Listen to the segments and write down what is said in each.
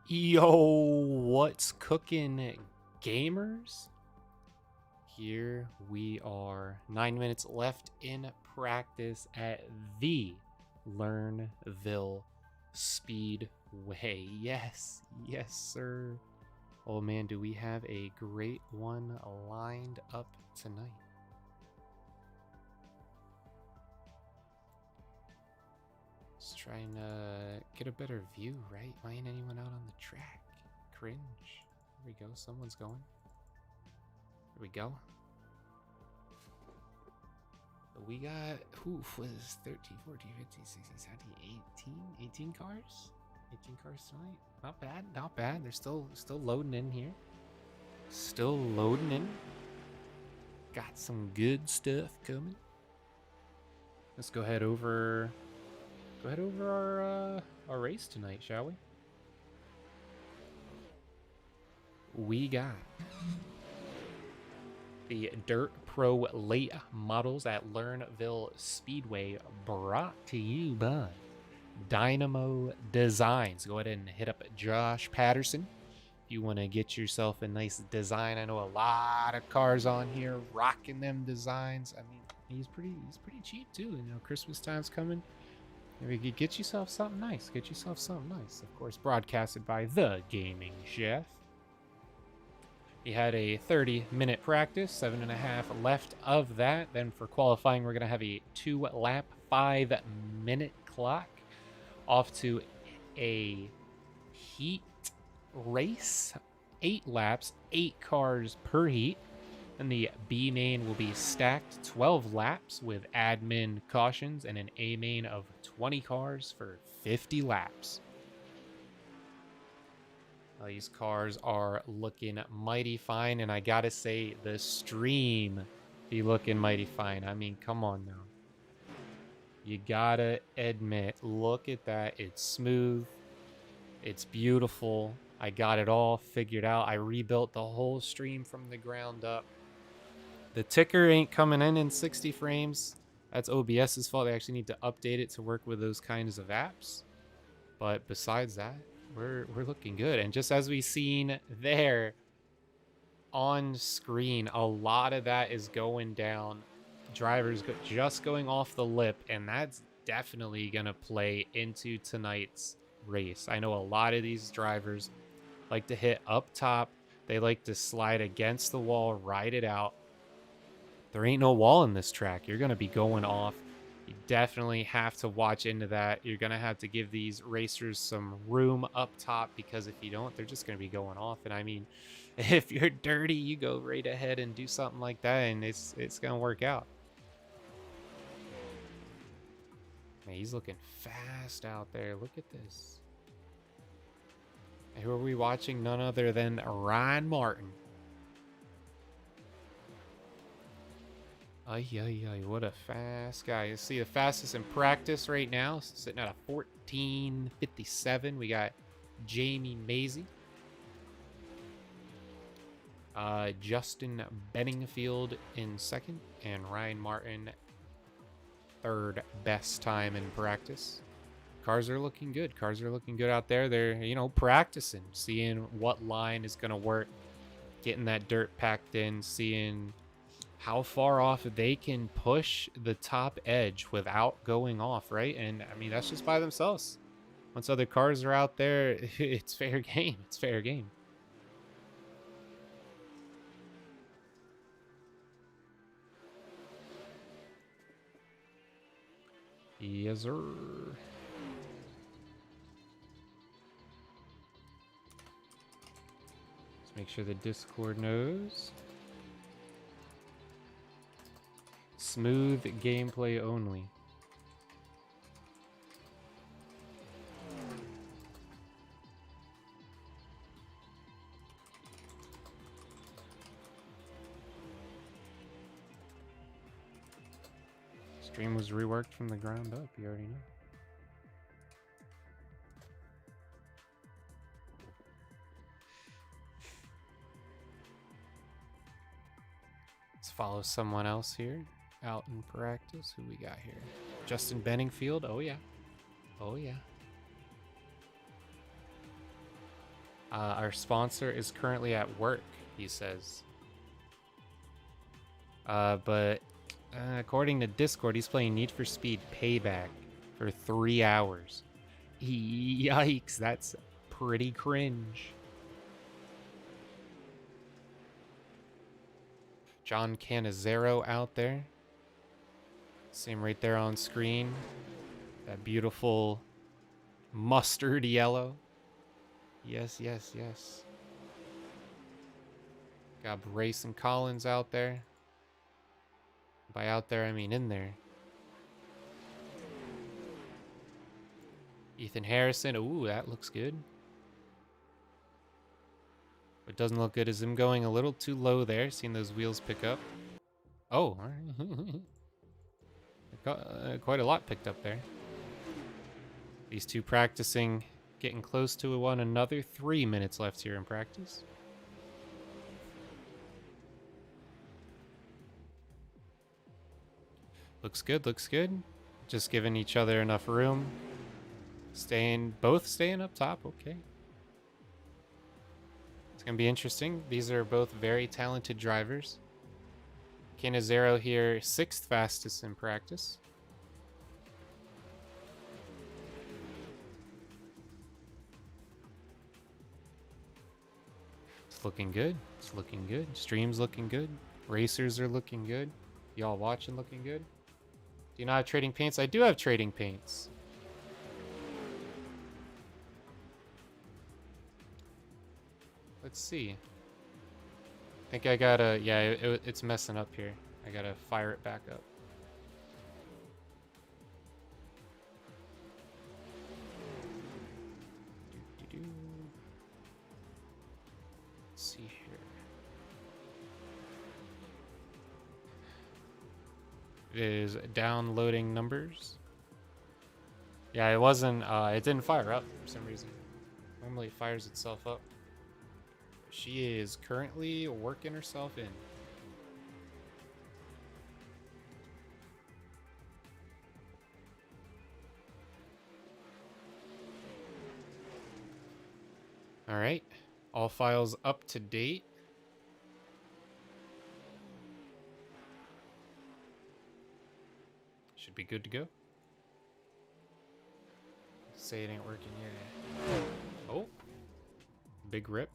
Yo, what's cooking, gamers? Here we are, 9 minutes left in practice at the Lernerville Speedway. Yes, sir. Oh man, do we have a great one lined up tonight? Just trying to get a better view, right? Why ain't anyone out on the track? Cringe. Here we go, someone's going. Here we go. We got, who was 13, 14, 15, 16, 17, 18 cars? 18 cars tonight. Not bad, not bad. They're still loading in here. Still loading in. Got some good stuff coming. Let's go head over our race tonight, shall we? We got the Dirt Pro late models at Lernerville Speedway, brought to you by Dynamo Designs. Go ahead and hit up Josh Patterson if you want to get yourself a nice design. I know a lot of cars on here rocking them designs. I mean, he's pretty cheap too. You know, Christmas time's coming. Maybe get yourself something nice. Get yourself something nice. Of course, broadcasted by the Gaming Chef. He had a 30-minute practice, 7.5 left of that. Then for qualifying, we're going to have a 2-lap, 5-minute clock. Off to a heat race, 8 laps, 8 cars per heat. And the B main will be stacked 12 laps with admin cautions and an A main of 20 cars for 50 laps. These cars are looking mighty fine, and I gotta say, the stream be looking mighty fine. I mean, come on now. You gotta admit, look at that. It's smooth. It's beautiful. I got it all figured out. I rebuilt the whole stream from the ground up. The ticker ain't coming in 60 frames. That's OBS's fault. They actually need to update it to work with those kinds of apps. But besides that, we're looking good. And just as we've seen there on screen, a lot of that is going down. Drivers just going off the lip, and that's definitely going to play into tonight's race. I know a lot of these drivers like to hit up top. They like to slide against the wall, ride it out. There ain't no wall in this track. You're going to be going off. You definitely have to watch into that. You're going to have to give these racers some room up top, because if you don't, they're just going to be going off. And I mean, if you're dirty, you go right ahead and do something like that, and it's going to work out. Man, he's looking fast out there. Look at this. And who are we watching? None other than Ryan Martin. Ay, what a fast guy. You see the fastest in practice right now, sitting at a 14:57. We got Jamie Maisie. Justin Benningfield in second, and Ryan Martin third best time in practice. Cars are looking good. Cars are looking good out there. They're, you know, practicing, seeing what line is going to work, getting that dirt packed in, seeing how far off they can push the top edge without going off, right? And I mean, that's just by themselves. Once other cars are out there, it's fair game. It's fair game. Yes, sir. Let's make sure the Discord knows. Smooth gameplay only. Stream was reworked from the ground up, you already know. Let's follow someone else here. Out in practice. Who we got here? Justin Benningfield. Oh yeah. Our sponsor is currently at work, he says. But according to Discord, he's playing Need for Speed Payback for 3 hours. Yikes, that's pretty cringe. John Canizero out there. See him right there on screen. That beautiful mustard yellow. Yes, yes, yes. Got Brayson Collins out there. By out there, I mean in there. Ethan Harrison. Ooh, that looks good. What doesn't look good is him going a little too low there. Seeing those wheels pick up. Oh, all right. Quite a lot picked up there. These two practicing, getting close to one another. 3 minutes left here in practice. Looks good, looks good. Just giving each other enough room. Both staying up top, okay. It's gonna be interesting. These are both very talented drivers. Canizero here, 6th fastest in practice. It's looking good. It's looking good. Stream's looking good. Racers are looking good. Y'all watching looking good. Do you not have trading paints? I do have trading paints. Let's see. I think I gotta, yeah, it's messing up here. I gotta fire it back up. Let's see here. It is downloading numbers. Yeah, it wasn't, it didn't fire up for some reason. Normally it fires itself up. She is currently working herself in. All right, all files up to date. Should be good to go. Say it ain't working yet. Oh, big rip.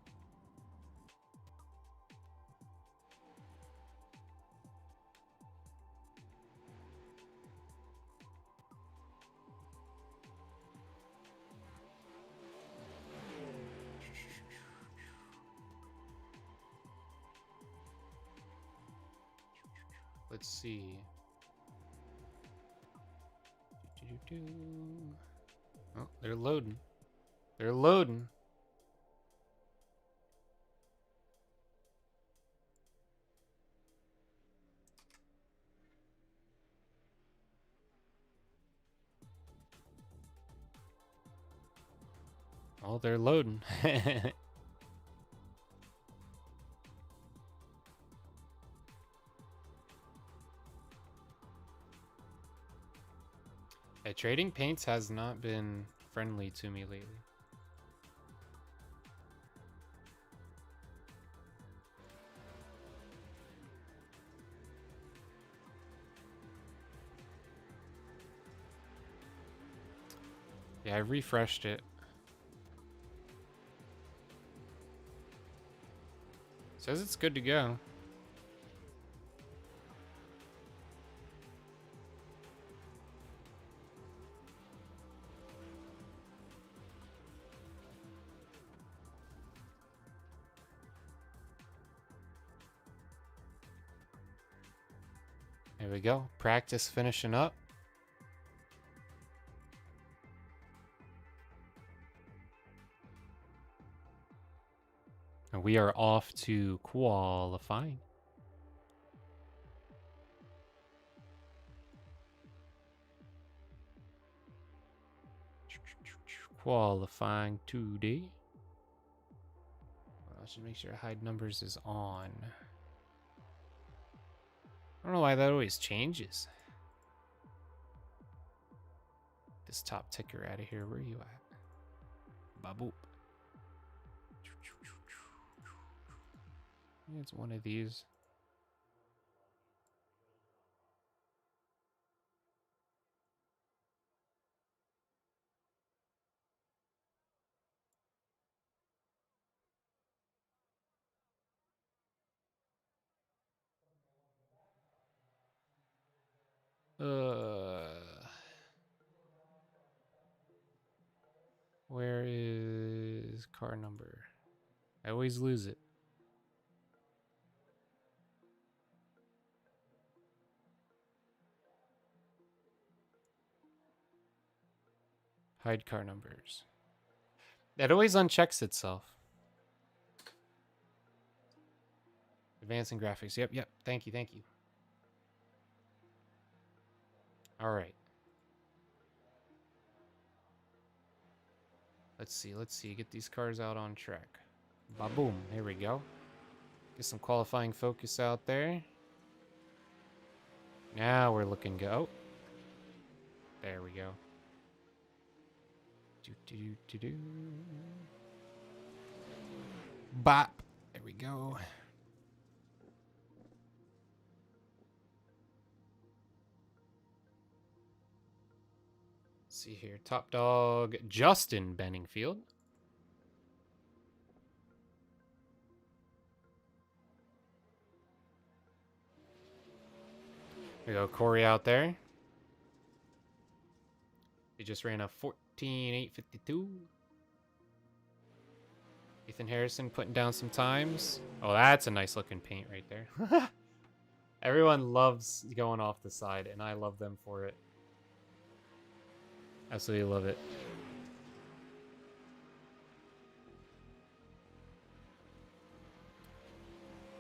Let's see. Oh, they're loading. They're loading. Oh, they're loading. Yeah, trading paints has not been friendly to me lately. Yeah, I refreshed it. Says it's good to go. There we go. Practice finishing up. And we are off to qualifying. Qualifying today. I should make sure hide numbers is on. I don't know why that always changes. This top ticker out of here. Where are you at? Baboop. It's one of these. Where is car number? I always lose it. Hide car numbers. It always unchecks itself. Advancing graphics. Yep, yep. Thank you, thank you. All right. Let's see. Get these cars out on track. Ba-boom. Here we go. Get some qualifying focus out there. Now we're looking good. Oh. There we go. Do. Bop. There we go. Let's see here. Top dog Justin Benningfield. There we go. Corey out there. He just ran a 14.852. Ethan Harrison putting down some times. Oh, that's a nice looking paint right there. Everyone loves going off the side, and I love them for it. Absolutely love it.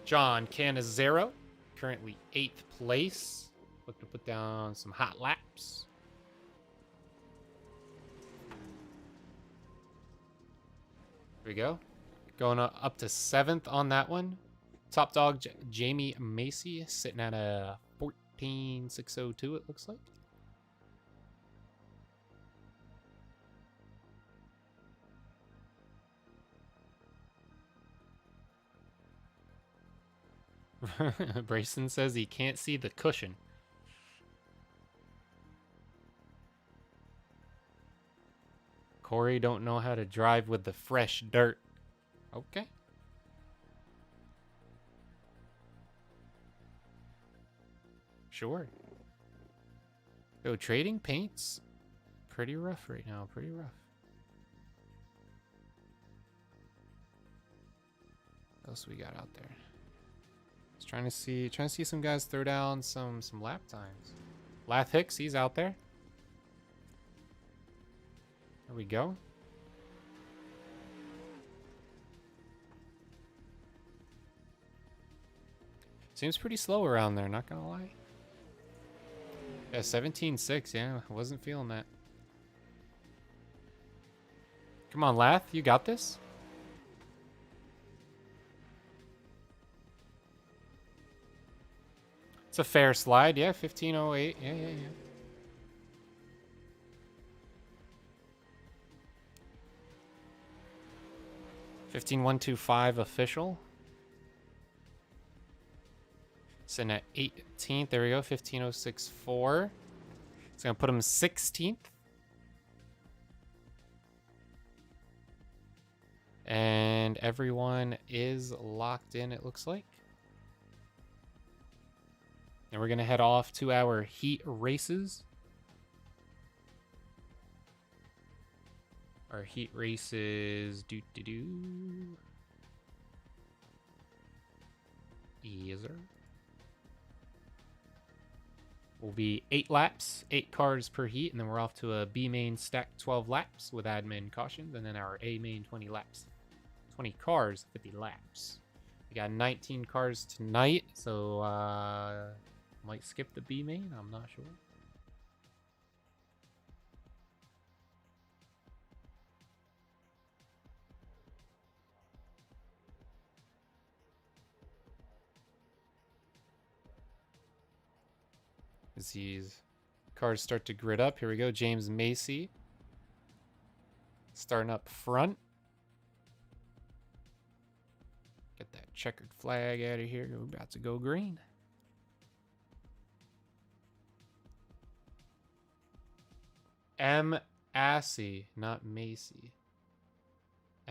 John Canizero, currently 8th place. Look to put down some hot laps. Here we go. Going up to 7th on that one. Top dog Jamie Macy sitting at a 14.602, it looks like. Brayson says he can't see the cushion. Corey don't know how to drive with the fresh dirt. Okay. Sure. Yo, trading paints pretty rough right now. Pretty rough. What else we got out there? Just trying to see some guys throw down some lap times. Lath Hicks, he's out there. There we go. Seems pretty slow around there, not gonna lie. Yeah, 17.6, yeah, I wasn't feeling that. Come on, Lath, you got this? It's a fair slide, yeah, 15.08, yeah. 15.125 official. Sitting at 18th. There we go. 15.064. It's going to put him 16th. And everyone is locked in, it looks like. And we're going to head off to our heat races. Our heat races. Easer. Will be 8 laps, 8 cars per heat, and then we're off to a B main stack 12 laps with admin cautions, and then our A main 20 laps. 20 cars, 50 laps. We got 19 cars tonight, so might skip the B main, I'm not sure. As these cars start to grid up, here we go. James Macy starting up front. Get that checkered flag out of here. We're about to go green. M. Assy, not Macy.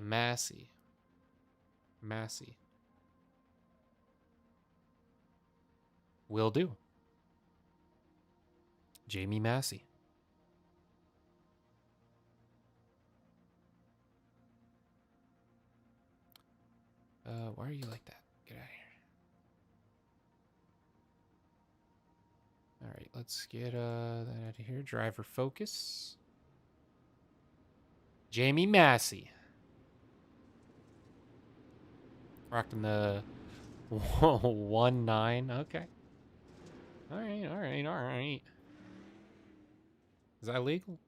Massey. Massey. Will do. Jamie Massey. Why are you like that? Get out of here. All right, let's get that out of here. Driver focus. Jamie Massey. Rocking the 1-9. Okay. All right. Is that legal?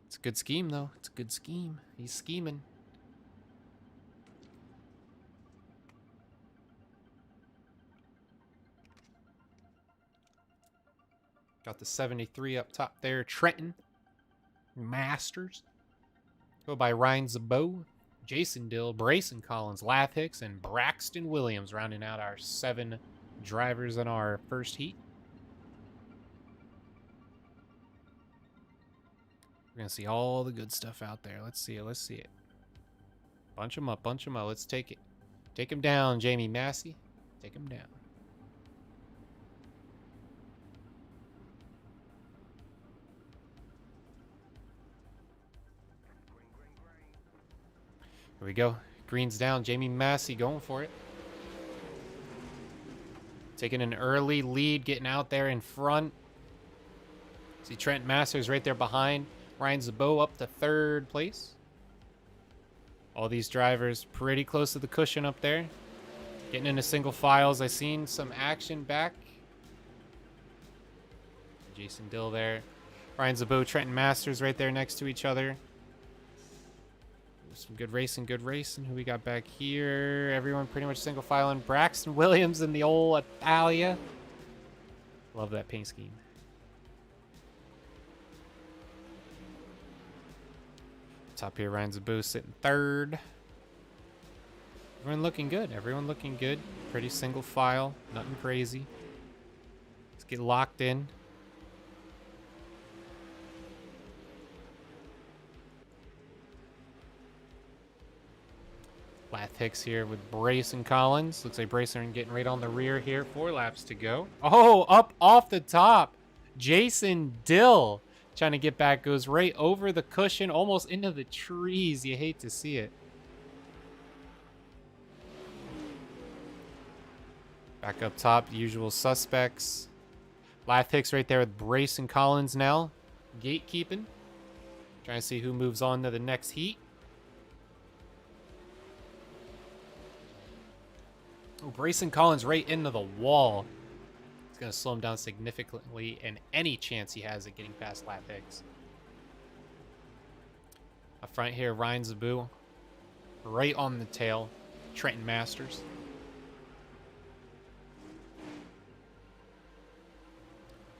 It's a good scheme, though. It's a good scheme. He's scheming. Got the 73 up top there. Trenton. Masters. Go by Ryan Zabo, Jason Dill, Brayson Collins, Lath Hicks, and Braxton Williams, rounding out our 7 drivers in our first heat. We're going to see all the good stuff out there. Let's see it. Bunch them up. Let's take it. Take him down, Jamie Massey. Take him down. Here we go. Green's down. Jamie Massey going for it. Taking an early lead, getting out there in front. See Trent Masters right there behind. Ryan Zabo up to 3rd place. All these drivers pretty close to the cushion up there. Getting into single files. I seen some action back. Jason Dill there. Ryan Zabo, Trenton Masters right there next to each other. Some good racing. Who we got back here? Everyone pretty much single filing. Braxton Williams in the old Italia. Love that paint scheme. Top here, Ryan Zabo sitting 3rd. Everyone looking good. Pretty single file. Nothing crazy. Let's get locked in. Lath Hicks here with Brayson Collins. Looks like Brayson getting right on the rear here. 4 laps to go. Oh, up off the top. Jason Dill trying to get back. Goes right over the cushion, almost into the trees. You hate to see it. Back up top, the usual suspects. Lath Hicks right there with Brayson Collins now. Gatekeeping. Trying to see who moves on to the next heat. Oh, Brayson Collins right into the wall. It's going to slow him down significantly in any chance he has at getting past Lath Hicks. Up front here, Ryan Zabo. Right on the tail. Trenton Masters.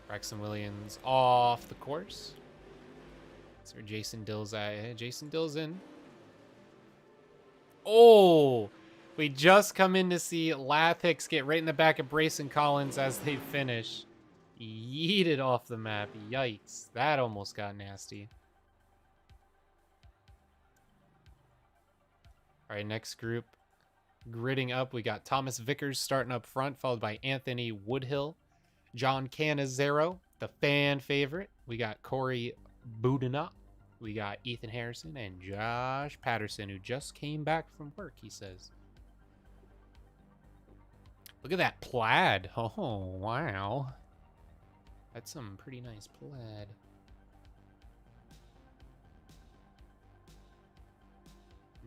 Braxton Williams off the course. That's where Jason Dill's at. Jason Dill's in. Oh! We just come in to see Lath Hicks get right in the back of Brayson Collins as they finish. Yeeted off the map. Yikes. That almost got nasty. All right, next group. Gridding up, we got Thomas Vickers starting up front, followed by Anthony Woodhill. John Canizero, the fan favorite. We got Corey Boudinot. We got Ethan Harrison and Josh Patterson, who just came back from work, he says. Look at that plaid. Oh, wow. That's some pretty nice plaid.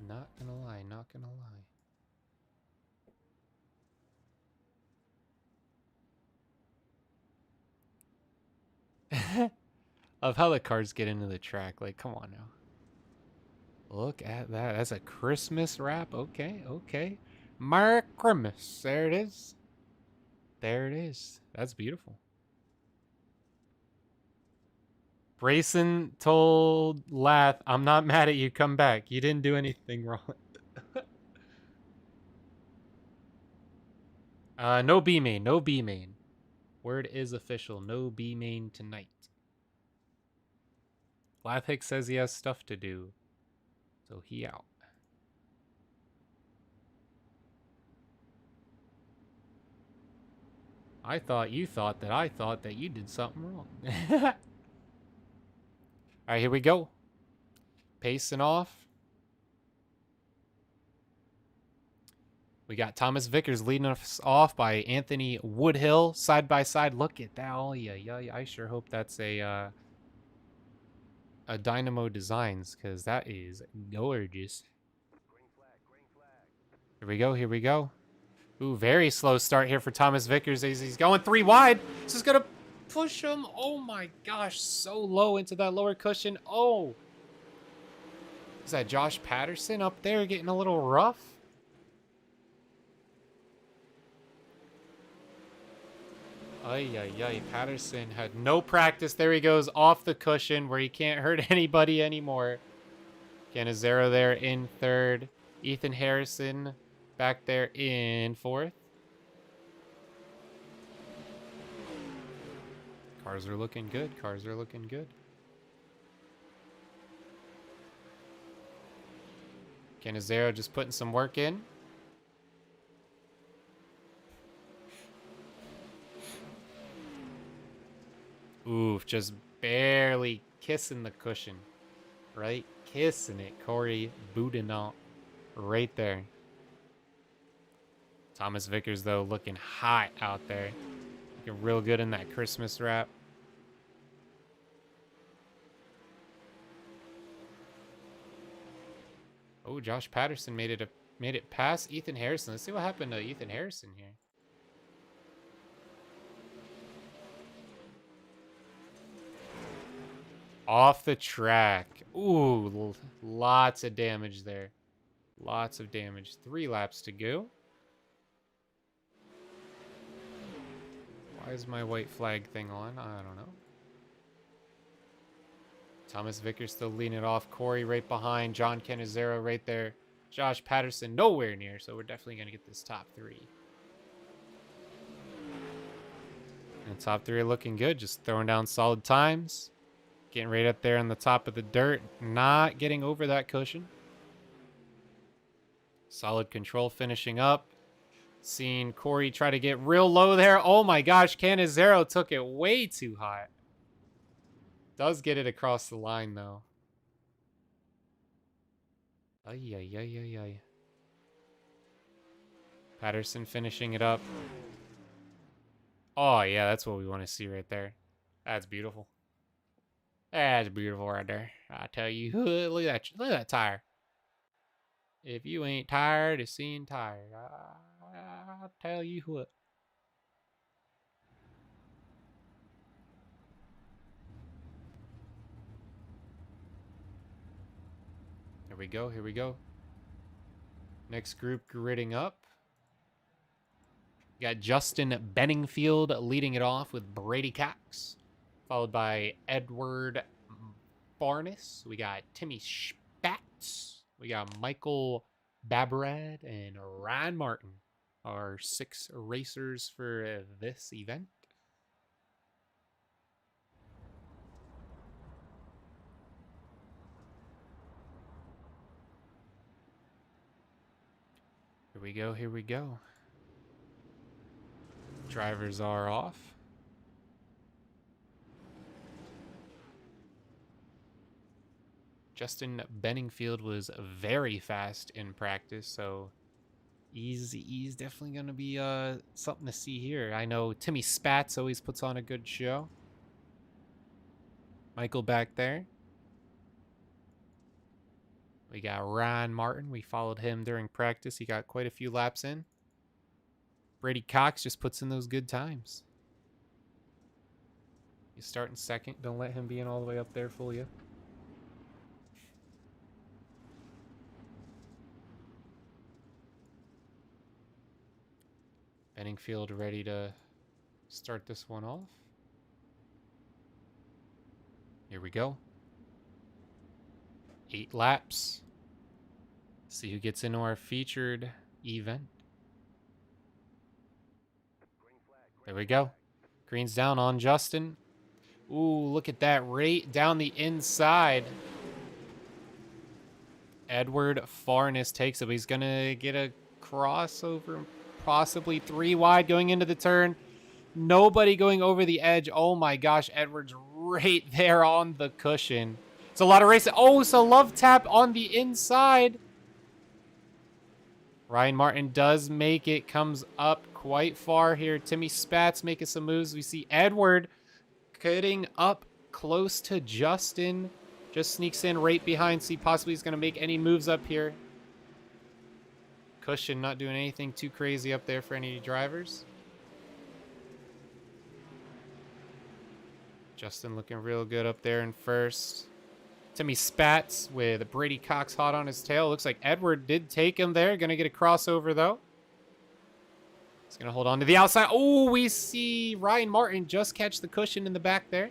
Not gonna lie, not gonna lie. Of how the cars get into the track. Like, come on now. Look at that. That's a Christmas wrap. Okay, okay. Merry Christmas. There it is. There it is. That's beautiful. Brayson told Lath, I'm not mad at you. Come back. You didn't do anything wrong. No B main. No B main. Word is official. No B main tonight. Lathik says he has stuff to do. So he out. I thought you thought that I thought that you did something wrong. All right, here we go. Pacing off. We got Thomas Vickers leading us off by Anthony Woodhill. Side by side. Look at that. Oh, yeah. I sure hope that's a Dynamo Designs, because that is gorgeous. Here we go. Here we go. Ooh, very slow start here for Thomas Vickers. He's going 3 wide. This is going to push him. Oh, my gosh. So low into that lower cushion. Oh. Is that Josh Patterson up there getting a little rough? Ay. Patterson had no practice. There he goes off the cushion where he can't hurt anybody anymore. Canizero there in third. Ethan Harrison back there in fourth. Cars are looking good. Cars are looking good. Canizero just putting some work in. Oof, just barely kissing the cushion. Right? Kissing it. Corey Boudinot right there. Thomas Vickers, though, looking hot out there. Looking real good in that Christmas wrap. Oh, Josh Patterson made it past Ethan Harrison. Let's see what happened to Ethan Harrison here. Off the track. Ooh, lots of damage there. Lots of damage. 3 laps to go. Why is my white flag thing on? I don't know. Thomas Vickers still leading it off. Corey right behind. John Canizero right there. Josh Patterson nowhere near, so we're definitely going to get this top 3. And top 3 are looking good. Just throwing down solid times. Getting right up there on the top of the dirt. Not getting over that cushion. Solid control finishing up. Seeing Corey try to get real low there. Oh my gosh, Canizero took it way too high. Does get it across the line though. Ay. Patterson finishing it up. Oh yeah, that's what we want to see right there. That's beautiful. That's beautiful right there. I tell you, look at that tire. If you ain't tired of seeing tires, I'll tell you what. Here we go. Here we go. Next group gridding up. We got Justin Benningfield leading it off with Brady Cox, followed by Edward Barnes. We got Timmy Spatz. We got Michael Babrad and Ryan Martin, our 6 racers for this event. Here we go, here we go. Drivers are off. Justin Benningfield was very fast in practice, so he's definitely going to be something to see here. I know Timmy Spatz always puts on a good show. Michael back there. We got Ryan Martin. We followed him during practice. He got quite a few laps in. Brady Cox just puts in those good times. You start in second. Don't let him be in all the way up there for you. Benningfield ready to start this one off. Here we go. 8 laps. See who gets into our featured event. There we go. Green's down on Justin. Ooh, look at that rate down the inside. Edward Farnes takes it, but he's going to get a crossover, possibly 3 wide going into the turn. Nobody going over the edge. Oh my gosh, Edward's right there on the cushion. It's a lot of racing. Oh, it's a love tap on the inside. Ryan Martin does make it, comes up quite far here. Timmy Spats making some moves. We see Edward cutting up close to Justin. Just sneaks in right behind. See, possibly he's going to make any moves up here. Cushion not doing anything too crazy up there for any drivers. Justin looking real good up there in first. Timmy Spats with Brady Cox hot on his tail. Looks like Edward did take him there. Going to get a crossover, though. He's going to hold on to the outside. Oh, we see Ryan Martin just catch the cushion in the back there.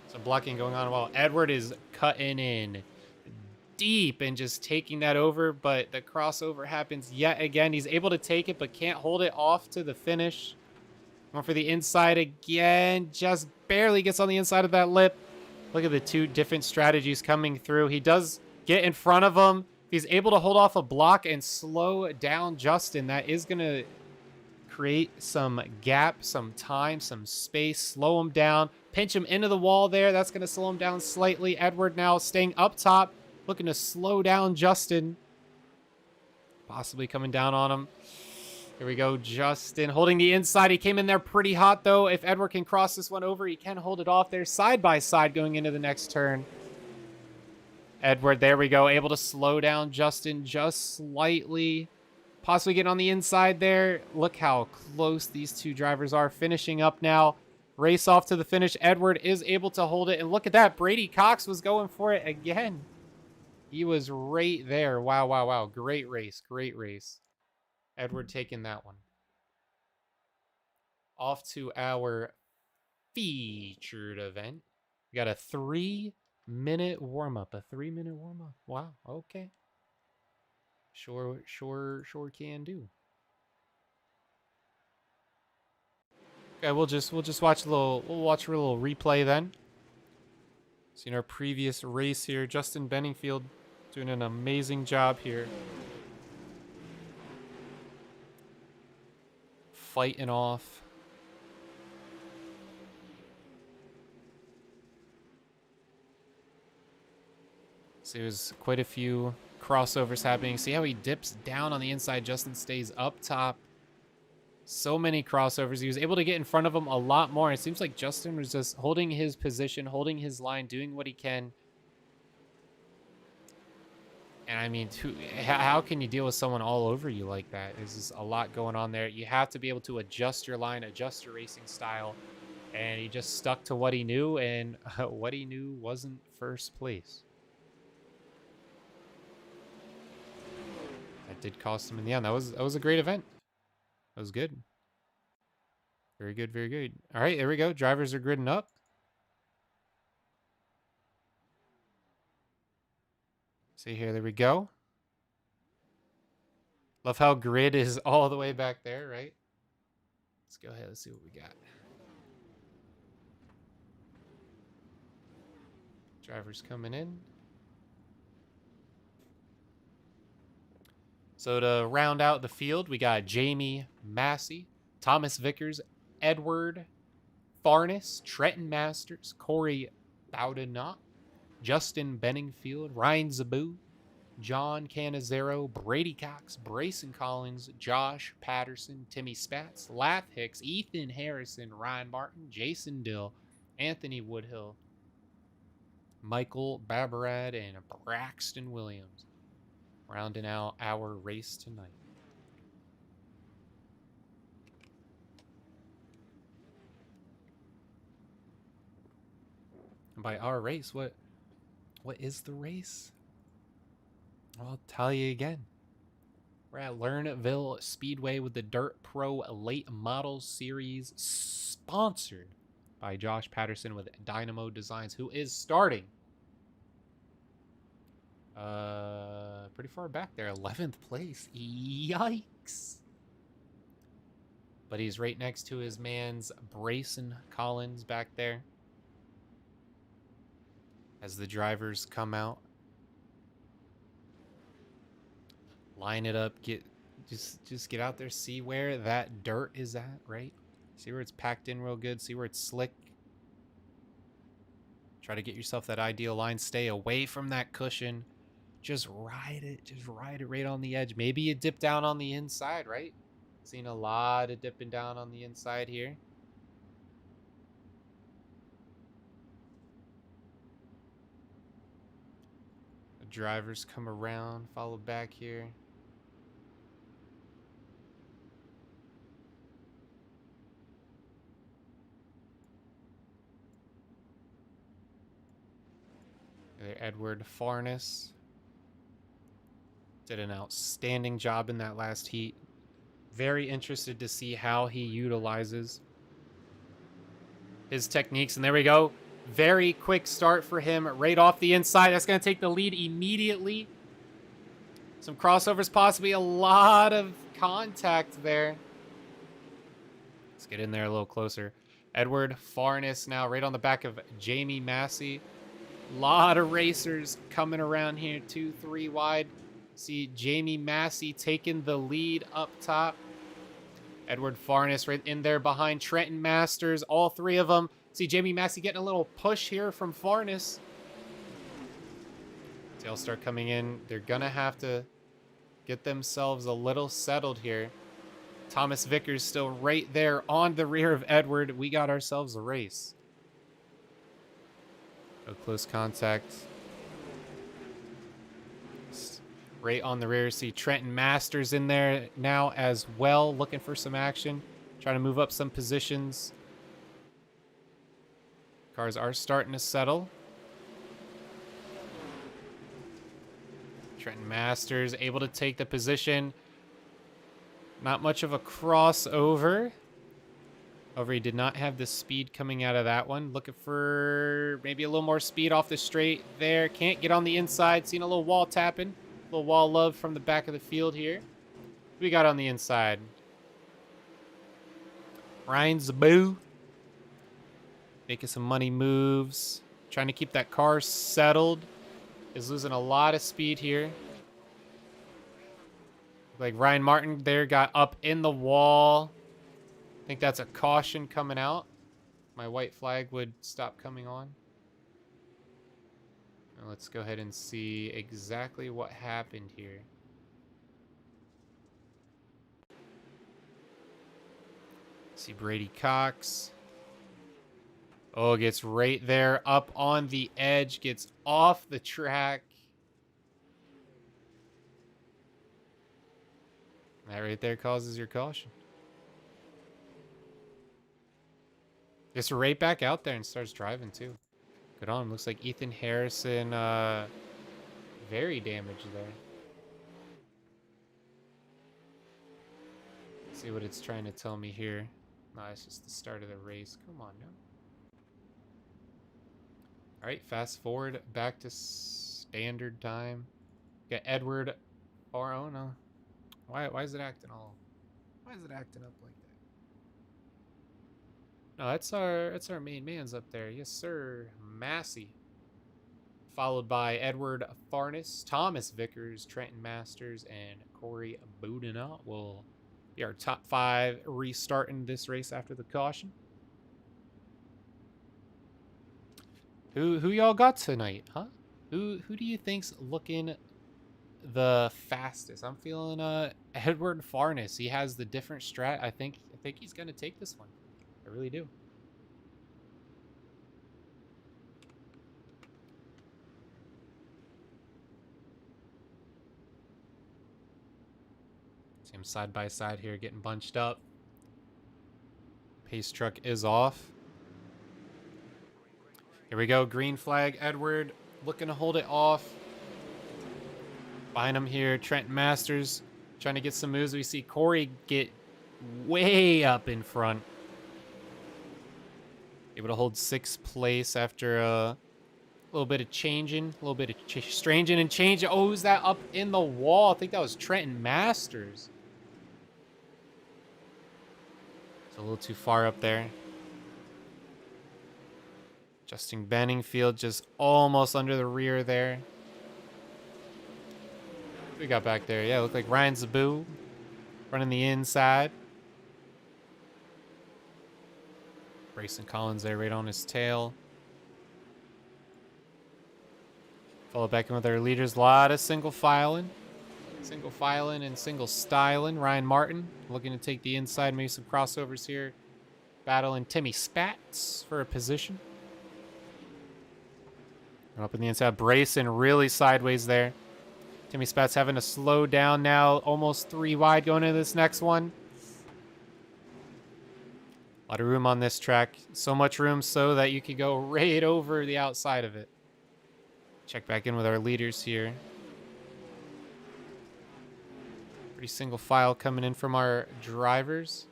Some blocking going on while Edward is cutting in deep and just taking that over, but the crossover happens yet again. He's able to take it, but can't hold it off to the finish. Going for the inside again. Just barely gets on the inside of that lip. Look at the 2 different strategies coming through. He does get in front of him. If he's able to hold off a block and slow down Justin, that is going to create some gap, some time, some space, slow him down, pinch him into the wall there. That's going to slow him down slightly. Edward now staying up top, looking to slow down Justin. Possibly coming down on him. Here we go, Justin holding the inside. He came in there pretty hot, though. If Edward can cross this one over, he can hold it off there side by side going into the next turn. Edward, there we go, able to slow down Justin just slightly. Possibly getting on the inside there. Look how close these 2 drivers are. Finishing up now. Race off to the finish. Edward is able to hold it. And look at that. Brady Cox was going for it again. He was right there. Wow, wow, wow. Great race. Great race. Edward taking that one. Off to our featured event. We got a 3-minute warm-up. A 3-minute warm-up. Wow. Okay. Sure can do. Okay, we'll watch a little replay then. Seen our previous race here. Justin Benningfield doing an amazing job here. Fighting off. So there's quite a few crossovers happening. See how he dips down on the inside. Justin stays up top. So many crossovers. He was able to get in front of him a lot more. It seems like Justin was just holding his position, holding his line, doing what he can. And I mean, how can you deal with someone all over you like that? There's just a lot going on there. You have to be able to adjust your line, adjust your racing style. And he just stuck to what he knew, and what he knew wasn't first place. That did cost him in the end. That was a great event. That was good. Very good, very good. All right, there we go. Drivers are gridding up. See here, there we go. Love how grid is all the way back there, right? Let's go ahead, let's see what we got. Drivers coming in. So to round out the field, we got Jamie Massey, Thomas Vickers, Edward Farnes, Trenton Masters, Corey Bowdenot, Justin Benningfield, Ryan Zabu, John Canizero, Brady Cox, Brayson Collins, Josh Patterson, Timmy Spats, Lath Hicks, Ethan Harrison, Ryan Martin, Jason Dill, Anthony Woodhill, Michael Babarad, and Braxton Williams. Rounding out our race tonight. And by our race, what is the race? I'll tell you again. We're at Lernerville Speedway with the Dirt Pro Late Model Series, sponsored by Josh Patterson with Dynamo Designs, who is starting pretty far back there, 11th place. Yikes. But he's right next to his man's Brayson Collins back there as the drivers come out. Line it up, just get out there, see where that dirt is at, right? See where it's packed in real good, see where it's slick. Try to get yourself that ideal line, stay away from that cushion. Just ride it right on the edge. Maybe you dip down on the inside, right? Seen a lot of dipping down on the inside here. The drivers come around, follow back here. There, Edward Farnes did an outstanding job in that last heat. Very interested to see how he utilizes his techniques. And there we go. Very quick start for him right off the inside. That's going to take the lead immediately. Some crossovers, possibly a lot of contact there. Let's get in there a little closer. Edward Farnes now right on the back of Jamie Massey. A lot of racers coming around here, 2-3 wide. See Jamie Massey taking the lead up top. Edward Farnes right in there behind Trenton Masters, all three of them. See Jamie Massey getting a little push here from Farnes. They'll start coming in. They're going to have to get themselves a little settled here. Thomas Vickers still right there on the rear of Edward. We got ourselves a race. No close contact. Right on the rear. See Trenton Masters in there now as well, looking for some action. Trying to move up some positions. Cars are starting to settle. Trenton Masters able to take the position. Not much of a crossover. However, he did not have the speed coming out of that one. Looking for maybe a little more speed off the straight there. Can't get on the inside. Seen a little wall tapping. A little wall love from the back of the field here. We got on the inside. Ryan Zaboo. Making some money moves. Trying to keep that car settled. Is losing a lot of speed here. Like Ryan Martin there got up in the wall. I think that's a caution coming out. My white flag would stop coming on. Now let's go ahead and see exactly what happened here. See Brady Cox. Oh, gets right there up on the edge. Gets off the track. That right there causes your caution. Gets right back out there and starts driving too. Good on him. Looks like Ethan Harrison very damaged there. Let's see what it's trying to tell me here. No, it's just the start of the race. Come on now. All right, fast forward back to standard time. Got Edward. Oh no. Why is it acting all? Why is it acting up like that? No, that's our main man's up there. Yes, sir. Massey. Followed by Edward Farnes, Thomas Vickers, Trenton Masters, and Corey Boudinot will be our top 5 restarting this race after the caution. Who y'all got tonight, huh? Who do you think's looking the fastest? I'm feeling Edward Farnes. He has the different strat. I think he's gonna take this one. I really do. See him side by side here, getting bunched up. Pace truck is off. Here we go. Green flag. Edward looking to hold it off. Behind him here, Trent Masters trying to get some moves. We see Corey get way up in front. Able to hold 6th place after a little bit of changing, a little bit of stranging and changing. Oh, who's that up in the wall? I think that was Trenton Masters. It's a little too far up there. Justin Benningfield just almost under the rear there. What we got back there? Yeah, looked like Ryan Zabu running the inside. Grayson Collins there right on his tail. Follow back in with our leaders. A lot of single filing. Single filing and single styling. Ryan Martin looking to take the inside. Maybe some crossovers here. Battling Timmy Spats for a position. Up in the inside. Brayson really sideways there. Timmy Spats having to slow down now. Almost 3 wide going into this next one. A lot of room on this track. So much room so that you could go right over the outside of it. Check back in with our leaders here. Pretty single file coming in from our drivers.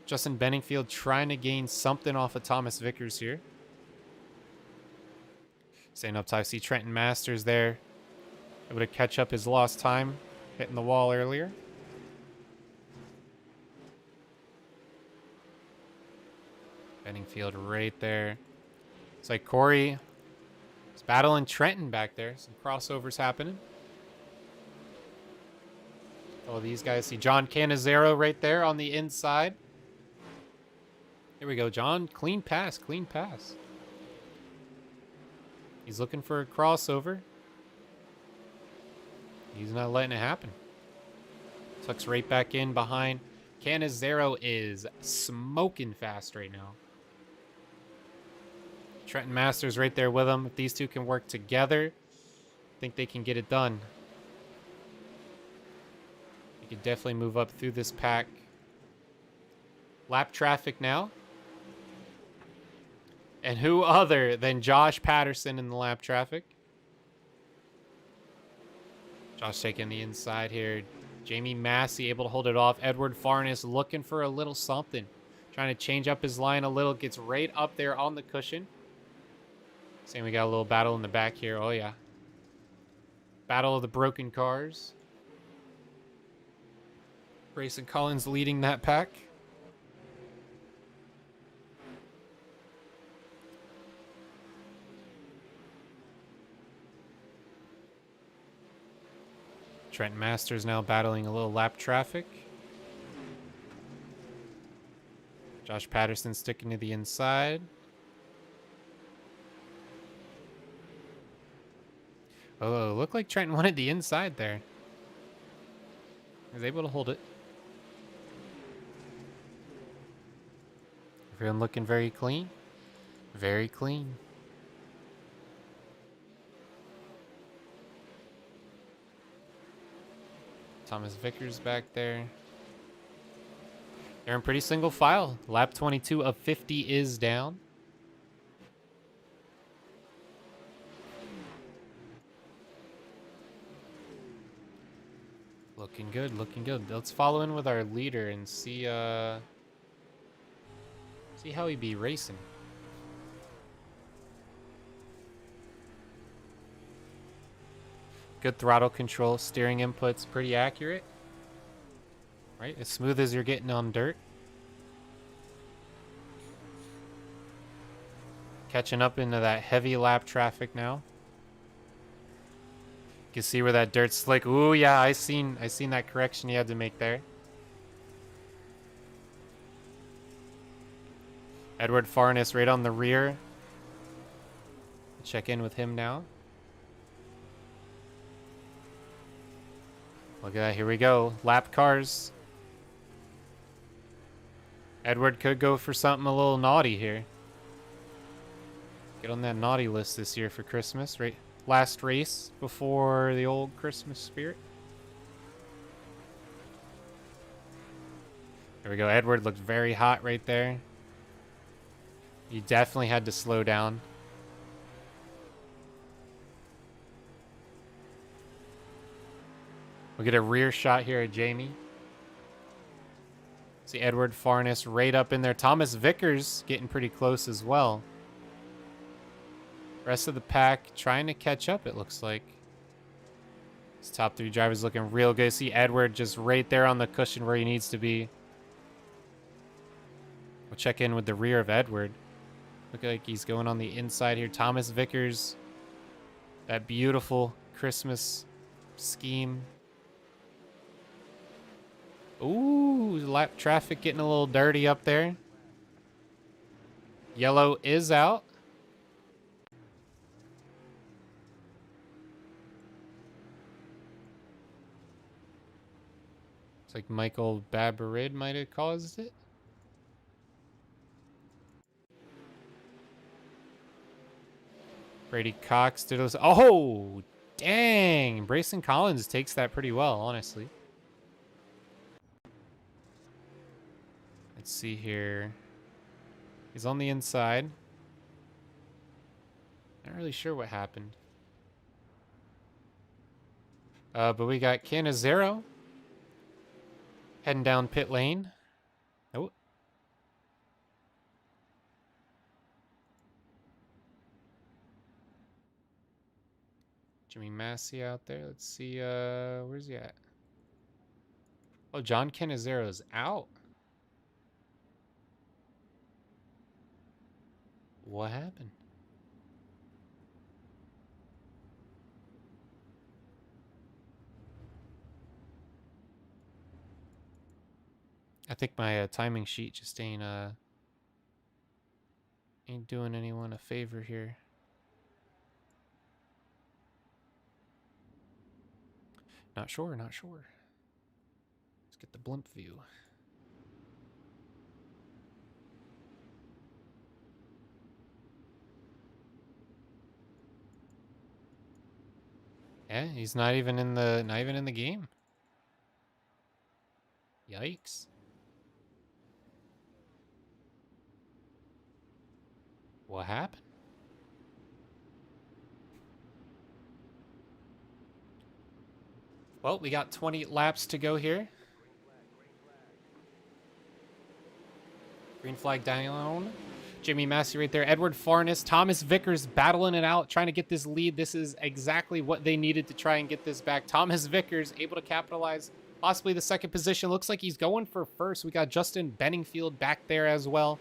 Justin Benningfield trying to gain something off of Thomas Vickers here. Staying up top, I see Trenton Masters there. Able to catch up his lost time. Hitting the wall earlier. Benningfield right there. It's like Corey is battling Trenton back there. Some crossovers happening. Oh, these guys see John Canizero right there on the inside. Here we go, John. Clean pass, clean pass. He's looking for a crossover. He's not letting it happen. Tucks right back in behind. Canizero is smoking fast right now. Trenton Masters right there with him. If these two can work together, I think they can get it done. You can definitely move up through this pack. Lap traffic now. And who other than Josh Patterson in the lap traffic? Josh taking the inside here. Jamie Massey able to hold it off. Edward Farnes looking for a little something. Trying to change up his line a little. Gets right up there on the cushion. Saying we got a little battle in the back here. Oh, yeah. Battle of the broken cars. Grayson Collins leading that pack. Trent Masters now battling a little lap traffic. Josh Patterson sticking to the inside. Oh, looked like Trenton wanted the inside there. He was able to hold it. Everyone looking very clean. Very clean. Thomas Vickers back there. They're in pretty single file. Lap 22 of 50 is down. Looking good, looking good. Let's follow in with our leader and see how he be racing. Good throttle control, steering inputs pretty accurate. Right, as smooth as you're getting on dirt. Catching up into that heavy lap traffic now. You can see where that dirt's slick. Ooh, yeah, I seen that correction he had to make there. Edward Farnes right on the rear. Check in with him now. Look at that, here we go. Lap cars. Edward could go for something a little naughty here. Get on that naughty list this year for Christmas, right? Last race before the old Christmas spirit. There we go. Edward looked very hot right there. He definitely had to slow down. We'll get a rear shot here at Jamie. See Edward Farnes right up in there. Thomas Vickers getting pretty close as well. Rest of the pack trying to catch up, it looks like. These top 3 drivers looking real good. See Edward just right there on the cushion where he needs to be. We'll check in with the rear of Edward. Look like he's going on the inside here. Thomas Vickers. That beautiful Christmas scheme. Ooh, lap traffic getting a little dirty up there. Yellow is out. It's like Michael Babarid might have caused it. Brady Cox did those. Oh, dang. Brayson Collins takes that pretty well, honestly. Let's see here. He's on the inside. Not really sure what happened. But we got Canizero heading down pit lane. Oh. Jimmy Massey out there. Let's see. Where's he at? Oh, John Canizaro's out. What happened? I think my timing sheet just ain't doing anyone a favor here. Not sure, not sure. Let's get the blimp view. Yeah, he's not even in the game. Yikes. What happened? Well, we got 20 laps to go here. Green flag down. Jimmy Massey right there. Edward Farnes. Thomas Vickers battling it out, trying to get this lead. This is exactly what they needed to try and get this back. Thomas Vickers able to capitalize possibly the second position. Looks like he's going for first. We got Justin Benningfield back there as well.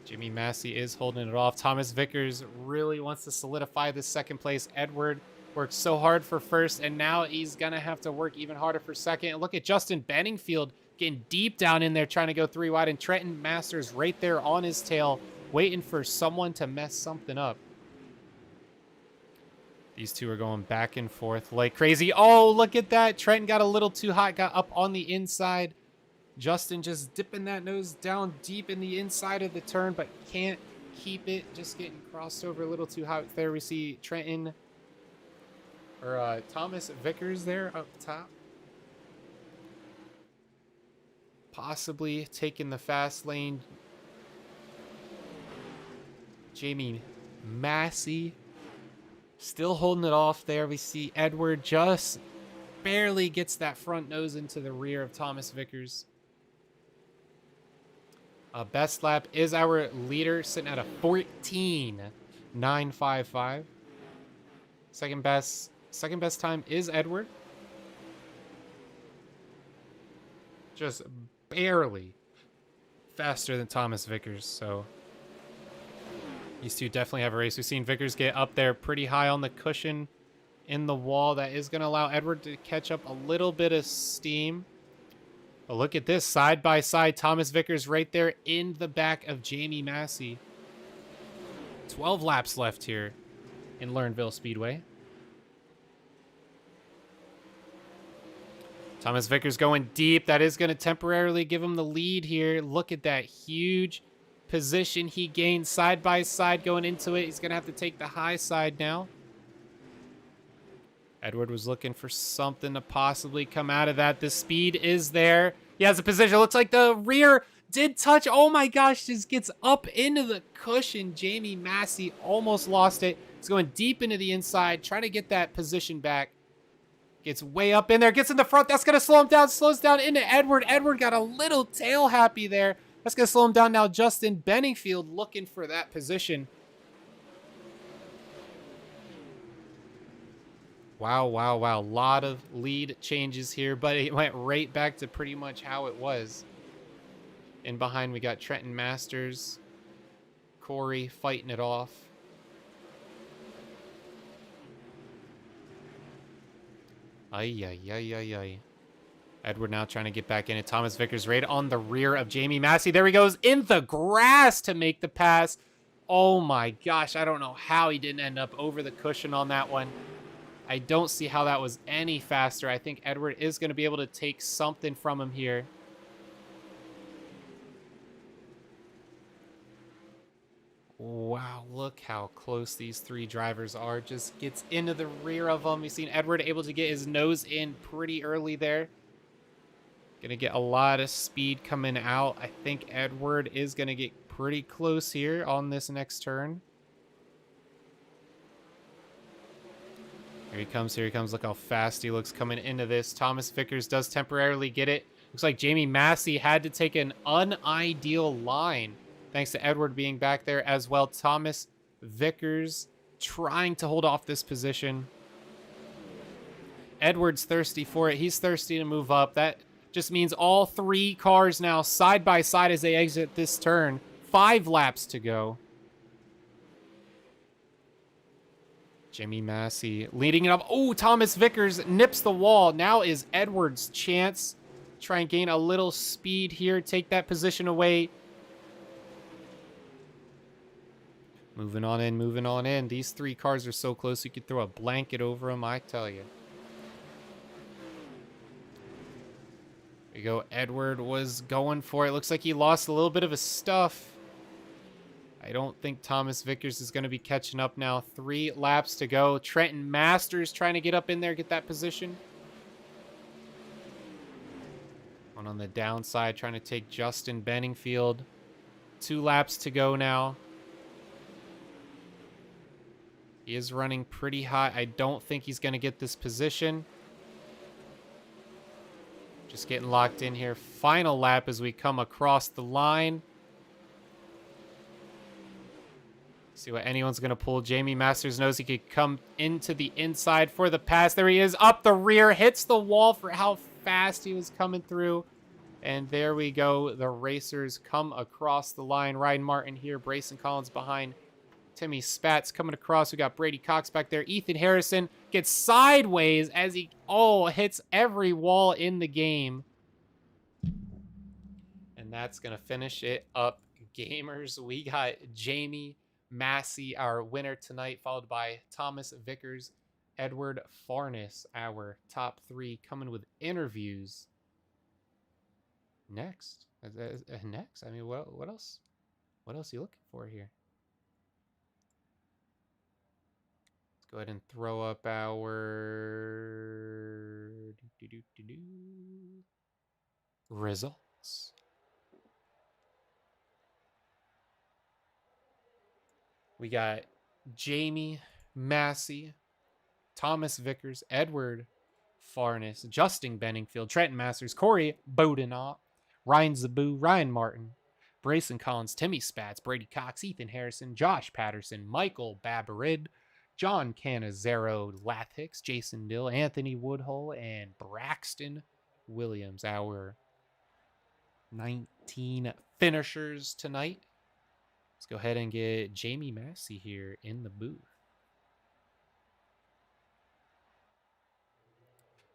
Jimmy Massey is holding it off. Thomas Vickers really wants to solidify this second place. Edward worked so hard for first, and now he's going to have to work even harder for second. And look at Justin Benningfield getting deep down in there, trying to go 3 wide, and Trenton Masters right there on his tail, waiting for someone to mess something up. These two are going back and forth like crazy. Oh, look at that. Trenton got a little too hot, got up on the inside. Justin just dipping that nose down deep in the inside of the turn, but can't keep it. Just getting crossed over a little too hot there. We see Trenton, or Thomas Vickers there up top. Possibly taking the fast lane. Jamie Massey still holding it off there. We see Edward just barely gets that front nose into the rear of Thomas Vickers. Best lap is our leader, sitting at a 14.955. Second best time is Edward. Just barely faster than Thomas Vickers, so these two definitely have a race. We've seen Vickers get up there pretty high on the cushion in the wall. That is going to allow Edward to catch up a little bit of steam. But look at this, side by side, Thomas Vickers right there in the back of Jamie Massey. 12 laps left here in Lernerville Speedway. Thomas Vickers going deep. That is going to temporarily give him the lead here. Look at that huge position he gained side by side going into it. He's going to have to take the high side now. Edward was looking for something to possibly come out of that. The speed is there. He has a position. It looks like the rear did touch. Oh my gosh, just gets up into the cushion. Jamie Massey almost lost it. He's going deep into the inside, trying to get that position back. Gets way up in there, gets in the front. That's going to slow him down, slows down into Edward. Edward got a little tail happy there. That's going to slow him down now. Justin Benningfield looking for that position. Wow, wow, wow. A lot of lead changes here, but it went right back to pretty much how it was. In behind, we got Trenton Masters. Corey fighting it off. Ay, ay, ay, ay, ay. Edward now trying to get back in it. Thomas Vickers right on the rear of Jamie Massey. There he goes in the grass to make the pass. Oh my gosh, I don't know how he didn't end up over the cushion on that one. I don't see how that was any faster. I think Edward is going to be able to take something from him here. Wow, look how close these three drivers are. Just gets into the rear of them. We've seen Edward able to get his nose in pretty early there. Gonna get a lot of speed coming out. I think Edward is gonna get pretty close here on this next turn. Here he comes, here he comes. Look how fast he looks coming into this. Thomas Vickers does temporarily get it. Looks like Jamie Massey had to take an unideal line, thanks to Edward being back there as well. Thomas Vickers trying to hold off this position. Edward's thirsty for it. He's thirsty to move up. That just means all three cars now side by side as they exit this turn. 5 laps to go. Jamie Massey leading it up. Oh, Thomas Vickers nips the wall. Now is Edward's chance. Try and gain a little speed here. Take that position away. Moving on in, moving on in. These three cars are so close you could throw a blanket over them, I tell you. There you go. Edward was going for it. Looks like he lost a little bit of his stuff. I don't think Thomas Vickers is going to be catching up now. 3 laps to go. Trenton Masters trying to get up in there, get that position. One on the downside, trying to take Justin Benningfield. 2 laps to go now. He is running pretty high. I don't think he's going to get this position. Just getting locked in here. Final lap as we come across the line. See what anyone's going to pull. Jamie Masters knows he could come into the inside for the pass. There he is, up the rear, hits the wall for how fast he was coming through. And there we go. The racers come across the line. Ryan Martin here, Brayson Collins behind Timmy Spats coming across. We got Brady Cox back there. Ethan Harrison gets sideways as he hits every wall in the game. And that's going to finish it up, gamers. We got Jamie Massey, our winner tonight, followed by Thomas Vickers, Edward Farnes, our top 3, coming with interviews next. Next, I mean, what else? What else are you looking for here? Let's go ahead and throw up our results. We got Jamie Massey, Thomas Vickers, Edward Farnes, Justin Benningfield, Trenton Masters, Corey Bodenot, Ryan Zaboo, Ryan Martin, Brayson Collins, Timmy Spats, Brady Cox, Ethan Harrison, Josh Patterson, Michael Babarid, John Canizero, Lath Hicks, Jason Dill, Anthony Woodhull, and Braxton Williams, our 19 finishers tonight. Let's go ahead and get Jamie Massey here in the booth.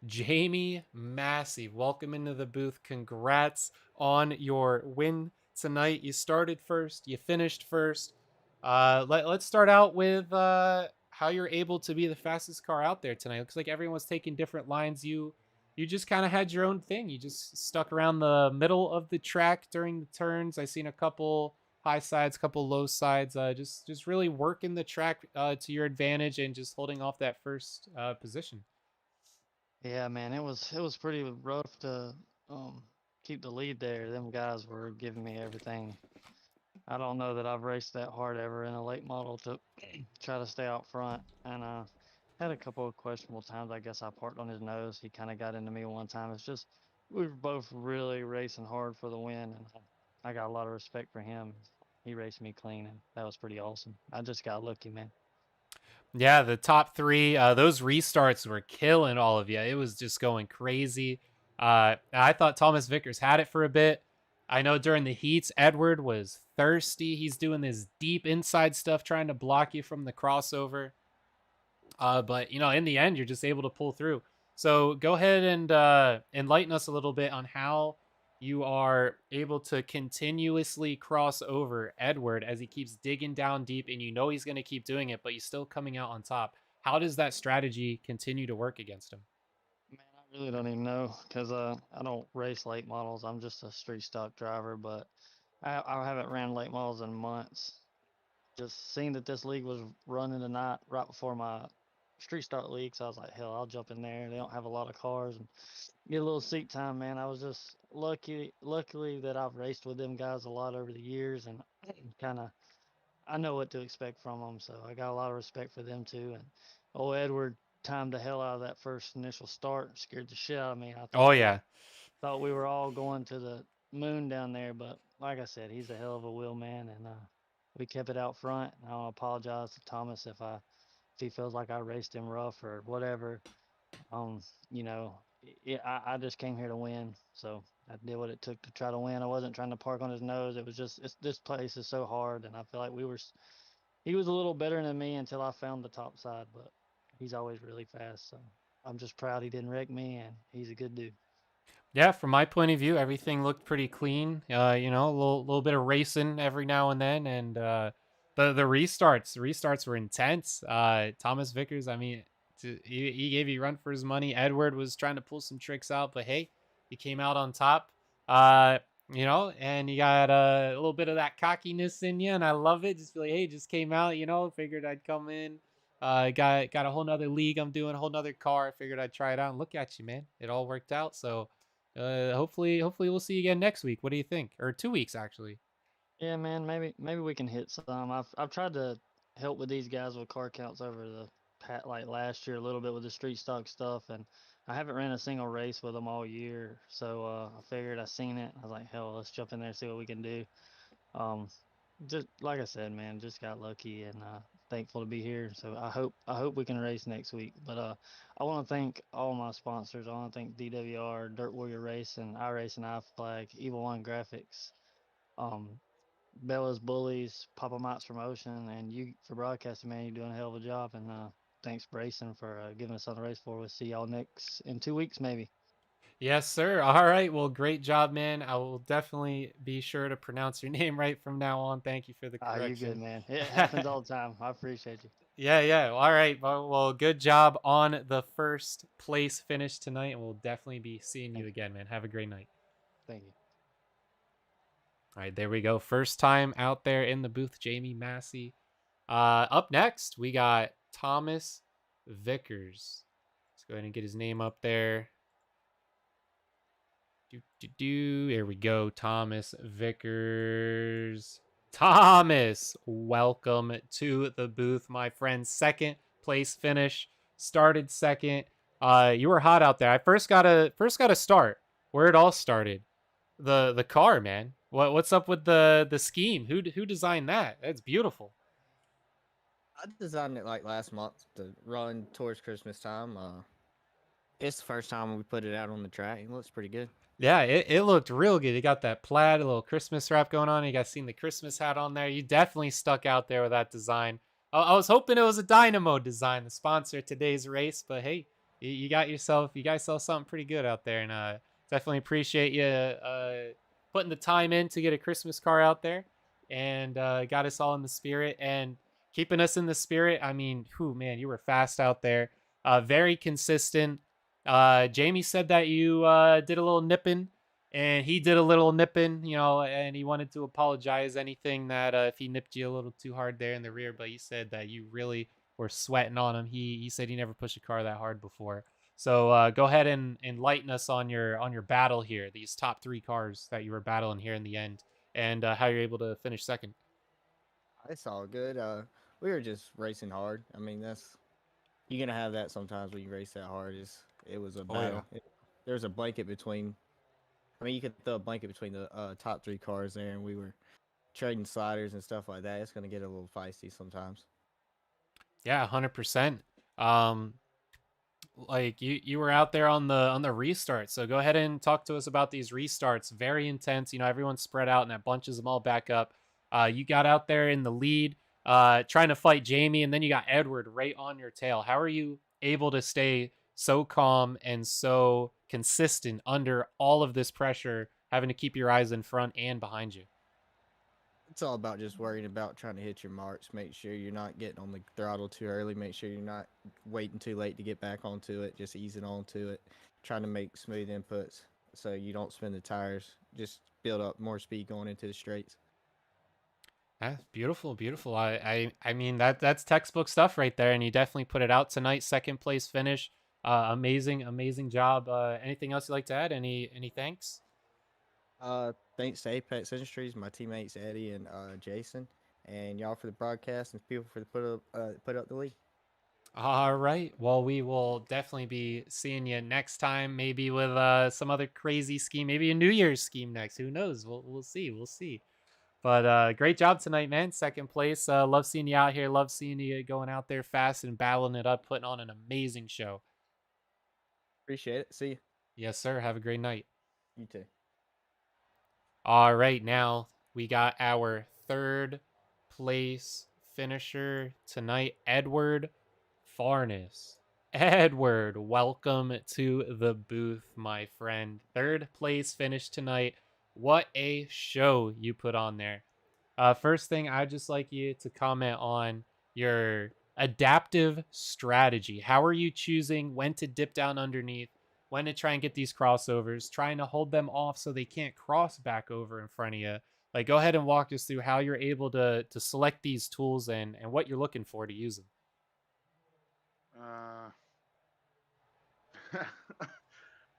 Jamie Massey, welcome into the booth. Congrats on your win tonight. You started first. You finished first. Let's start out with how you're able to be the fastest car out there tonight. Looks like everyone was taking different lines. You just kind of had your own thing. You just stuck around the middle of the track during the turns. I seen a couple high sides, couple low sides. Just really working the track to your advantage and just holding off that first position. Yeah, man, it was pretty rough to keep the lead there. Them guys were giving me everything. I don't know that I've raced that hard ever in a late model to try to stay out front. And Had a couple of questionable times. I guess I parked on his nose. He kind of got into me one time. It's just we were both really racing hard for the win, and I got a lot of respect for him. He raced me clean, and that was pretty awesome. I just got lucky, man. Yeah, the top three, those restarts were killing all of you. It was just going crazy. I thought Thomas Vickers had it for a bit. I know during the heats, Edward was thirsty. He's doing this deep inside stuff, trying to block you from the crossover. But you know, in the end, you're just able to pull through. So go ahead and enlighten us a little bit on how you are able to continuously cross over Edward as he keeps digging down deep, and you know he's going to keep doing it, but he's still coming out on top. How does that strategy continue to work against him? Man, I really don't even know because I don't race late models. I'm just a street stock driver, but I haven't ran late models in months. Just seeing that this league was running tonight right before my street stock league, so I was like, hell, I'll jump in there. They don't have a lot of cars and get a little seat time, man. I was just luckily that I've raced with them guys a lot over the years, and kind of I know what to expect from them. So I got a lot of respect for them too. And oh, Edward timed the hell out of that first initial start, scared the shit out of me. I Oh thought yeah, we were all going to the moon down there, but like I said, he's a hell of a wheel man, and we kept it out front. And I'll apologize to Thomas if he feels like I raced him rough or whatever. Um, you know, I just came here to win, so I did what it took to try to win. I wasn't trying to park on his nose. It was just this place is so hard, and I feel like he was a little better than me until I found the top side, but he's always really fast. So I'm just proud he didn't wreck me, and he's a good dude. yeah. From my point of view, everything looked pretty clean. You know, a little bit of racing every now and then, and the restarts were intense. Thomas Vickers, I mean, he gave you run for his money. Edward was trying to pull some tricks out, but hey, he came out on top. Uh, you know, and you got a little bit of that cockiness in you, and I love it. Just feel like, hey, just came out. You know, figured I'd come in. Got a whole nother league I'm doing, a whole nother car. I figured I'd try it out, and look at you, man. It all worked out. So hopefully we'll see you again next week. What do you think? Or 2 weeks actually. Yeah, man, maybe we can hit some. I've tried to help with these guys with car counts over the like last year a little bit with the street stock stuff, and I haven't ran a single race with them all year. So I figured I seen it. I was like, hell, let's jump in there and see what we can do. Um, just like I said, man, just got lucky and thankful to be here. So I hope we can race next week. But I want to thank all my sponsors. I want to thank DWR, Dirt Warrior Racing, iRacing, iFlag, Evil One Graphics. Um, Bella's Bullies, Papa Mike's Promotion, and you for broadcasting, man. You're doing a hell of a job. And thanks, Brayson, for giving us on the race for. We'll see y'all next in 2 weeks, maybe. Yes, sir. All right. Well, great job, man. I will definitely be sure to pronounce your name right from now on. Thank you for the Ah, you good, correction. man. It happens all the time. I appreciate you. Yeah, yeah. All right. Well, good job on the first place finish tonight, and we'll definitely be seeing you Thank you. again, man. Have a great night. Thank you. All right, there we go. First time out there in the booth, Jamie Massey. Up next, we got Thomas Vickers. Let's go ahead and get his name up there. There we go. Thomas Vickers. Thomas, welcome to the booth, my friend. Second place finish. Started second. You were hot out there. I first got to start where it all started. The car, man. What's up with the scheme? Who designed that? That's beautiful. I designed it like last month to run towards Christmas time. It's the first time we put it out on the track. It looks pretty good. Yeah, it looked real good. You got that plaid, a little Christmas wrap going on. You got seen the Christmas hat on there. You definitely stuck out there with that design. I was hoping it was a Dynamo design, the sponsor of today's race, but hey, you guys saw something pretty good out there, and definitely appreciate you putting the time in to get a Christmas car out there, and got us all in the spirit and keeping us in the spirit. I mean, whew, man, you were fast out there, very consistent. Jamie said that you did a little nipping, and he did a little nipping, you know, and he wanted to apologize anything that if he nipped you a little too hard there in the rear, but he said that you really were sweating on him. He said he never pushed a car that hard before. So go ahead and enlighten us on your battle here, these top three cars that you were battling here in the end, and how you're able to finish second. It's all good. We were just racing hard. I mean, You're gonna have that sometimes when you race that hard. It was a Oh yeah. battle. There was a blanket between. I mean, you could throw a blanket between the top three cars there, and we were trading sliders and stuff like that. It's gonna get a little feisty sometimes. Yeah, 100%. Um, like you were out there on the restart, so go ahead and talk to us about these restarts. Very intense. You know, everyone's spread out and that bunches them all back up. You got out there in the lead, trying to fight Jamie, and then you got Edward right on your tail. How are you able to stay so calm and so consistent under all of this pressure, having to keep your eyes in front and behind you? It's all about just worrying about trying to hit your marks. Make sure you're not getting on the throttle too early. Make sure you're not waiting too late to get back onto it. Just easing onto it. Trying to make smooth inputs so you don't spin the tires. Just build up more speed going into the straights. Beautiful, beautiful. I mean that's textbook stuff right there, and you definitely put it out tonight. Second place finish. Amazing, amazing job. Anything else you'd like to add? Any thanks? Thanks to Apex Industries, my teammates Eddie and Jason, and y'all for the broadcast and people for the put up the lead. All right. Well, we will definitely be seeing you next time, maybe with some other crazy scheme, maybe a New Year's scheme next. Who knows? We'll see. We'll see. But great job tonight, man. Second place. Love seeing you out here. Love seeing you going out there fast and battling it up, putting on an amazing show. Appreciate it. See you. Yes, sir. Have a great night. You too. All right, now we got our third place finisher tonight, Edward Farnes. Edward, welcome to the booth, my friend. Third place finish tonight. What a show you put on there. First thing, I'd just like you to comment on your adaptive strategy. How are you choosing when to dip down underneath, when to try and get these crossovers, trying to hold them off so they can't cross back over in front of you? Like, go ahead and walk us through how you're able to select these tools and what you're looking for to use them. Uh,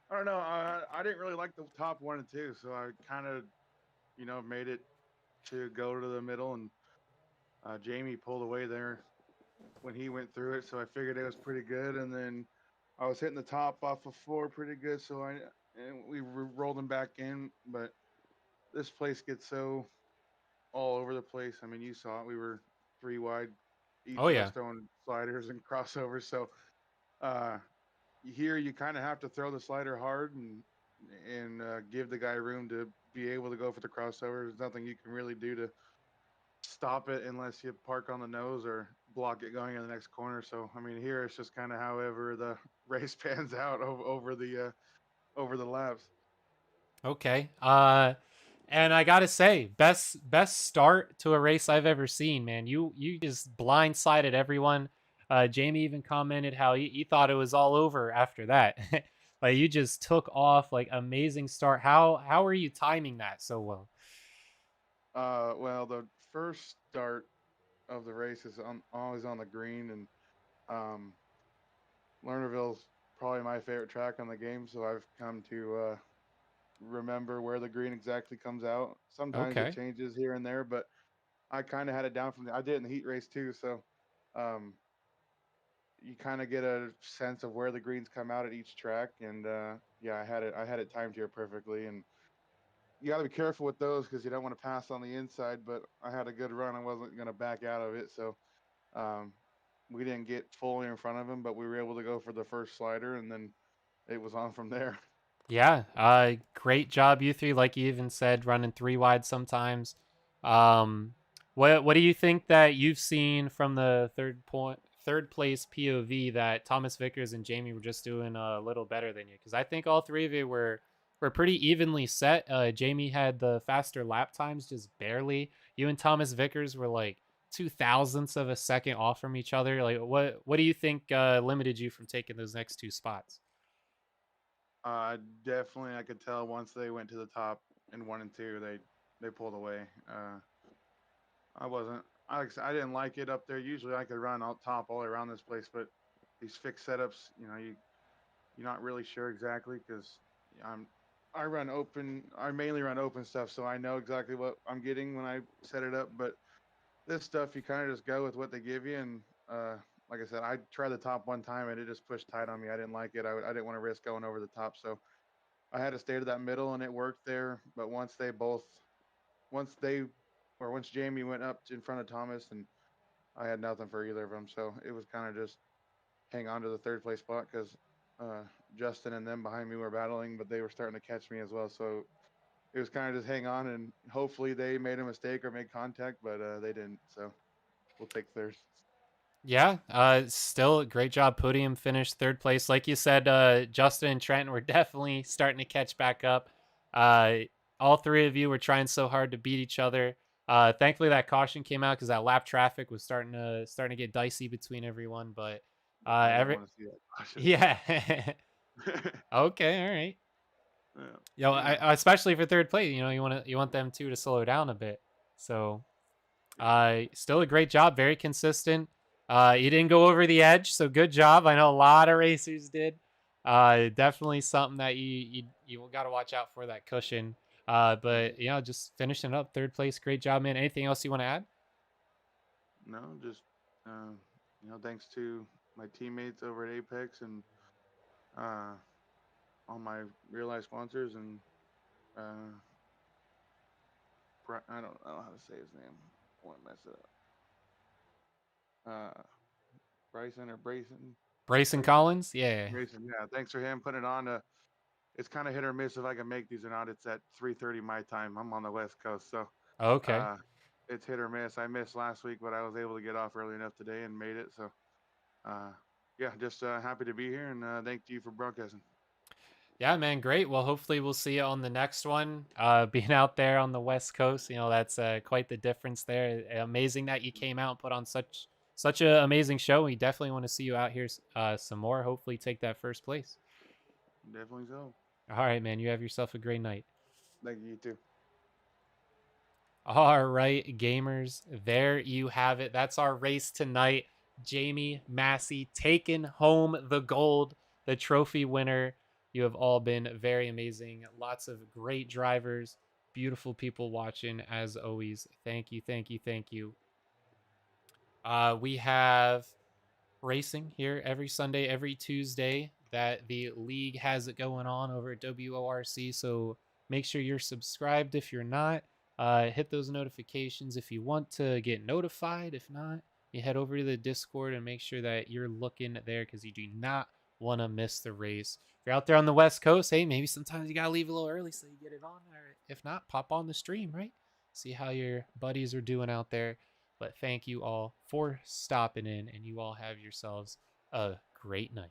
I don't know. I didn't really like the top 1 and 2, so I kind of, made it to go to the middle, and Jamie pulled away there when he went through it, so I figured it was pretty good. And then I was hitting the top off of 4 pretty good, so we rolled him back in. But this place gets so all over the place. I mean, you saw it. We were 3 wide, each Oh, of us yeah. throwing sliders and crossovers. So uh, here you kind of have to throw the slider hard and give the guy room to be able to go for the crossover. There's nothing you can really do to stop it unless you park on the nose or block it going in the next corner. So I mean, here it's just kind of however the race pans out over the laps. Okay. And I gotta say, best start to a race I've ever seen, man. You just blindsided everyone. Jamie even commented how he thought it was all over after that. Like you just took off, like amazing start. How are you timing that so well? Well, the first start of the race is always on the green, and um, Lernerville's probably my favorite track on the game, so I've come to remember where the green exactly comes out. Sometimes it Okay. changes here and there, but I kind of had it down I did it in the heat race too, so um, you kind of get a sense of where the greens come out at each track, and yeah, I had it timed here perfectly, and you got to be careful with those because you don't want to pass on the inside. But I had a good run; I wasn't going to back out of it, so um, we didn't get fully in front of him, but we were able to go for the first slider, and then it was on from there. Yeah, great job, you three. Like you even said, running three wide sometimes. Um, what do you think that you've seen from the third place POV that Thomas Vickers and Jamie were just doing a little better than you? Because I think all three of you were pretty evenly set. Jamie had the faster lap times, just barely. You and Thomas Vickers were like 0.02 of a second off from each other. Like, what do you think limited you from taking those next two spots? Definitely, I could tell once they went to the top in 1 and 2, they pulled away. I wasn't. I didn't like it up there. Usually, I could run out top all around this place, but these fixed setups, you're not really sure exactly because I'm I run open. I mainly run open stuff, so I know exactly what I'm getting when I set it up. But this stuff, you kind of just go with what they give you, and like I said, I tried the top one time and it just pushed tight on me. I didn't like it. I didn't want to risk going over the top, so I had to stay to that middle, and it worked there. But once Jamie went up in front of Thomas, and I had nothing for either of them, so it was kind of just hang on to the third place spot because Justin and them behind me were battling, but they were starting to catch me as well. So it was kind of just hang on, and hopefully they made a mistake or made contact, but they didn't. So we'll take third. Yeah, still a great job. Podium finish, third place. Like you said, Justin and Trent were definitely starting to catch back up. All three of you were trying so hard to beat each other. Thankfully that caution came out because that lap traffic was starting to get dicey between everyone. But I don't want to see that caution. yeah. Okay, all right. Yeah. Especially for third place, you want them to slow down a bit. So, still a great job, very consistent. You didn't go over the edge, so good job. I know a lot of racers did. Definitely something that you got to watch out for, that cushion. But just finishing up third place, great job, man. Anything else you want to add? No, just thanks to my teammates over at Apex and all my real life sponsors, and I don't know how to say his name. I want to mess it up. Brayson Collins, yeah. Grayson, yeah. Thanks for him putting it on. It's kind of hit or miss if I can make these or not. It's at 3:30 my time. I'm on the West Coast, so Okay. it's hit or miss. I missed last week, but I was able to get off early enough today and made it. So, yeah, just happy to be here, and thank you for broadcasting. Yeah, man, great. Well, hopefully we'll see you on the next one. Being out there on the West Coast, that's quite the difference there. Amazing that you came out and put on such an amazing show. We definitely want to see you out here some more. Hopefully take that first place. Definitely so. All right, man. You have yourself a great night. Thank you too. All right, gamers. There you have it. That's our race tonight. Jamie Massey taking home the gold, the trophy winner. You have all been very amazing. Lots of great drivers, beautiful people watching as always. Thank you, thank you, thank you. We have racing here every Sunday, every Tuesday that the league has it going on over at WORC. So make sure you're subscribed if you're not. Hit those notifications if you want to get notified. If not, you head over to the Discord and make sure that you're looking there because you do not want to miss the race. If you're out there on the West Coast, hey, maybe sometimes you got to leave a little early so you get it on. Or if not, pop on the stream, right? See how your buddies are doing out there. But thank you all for stopping in, and you all have yourselves a great night.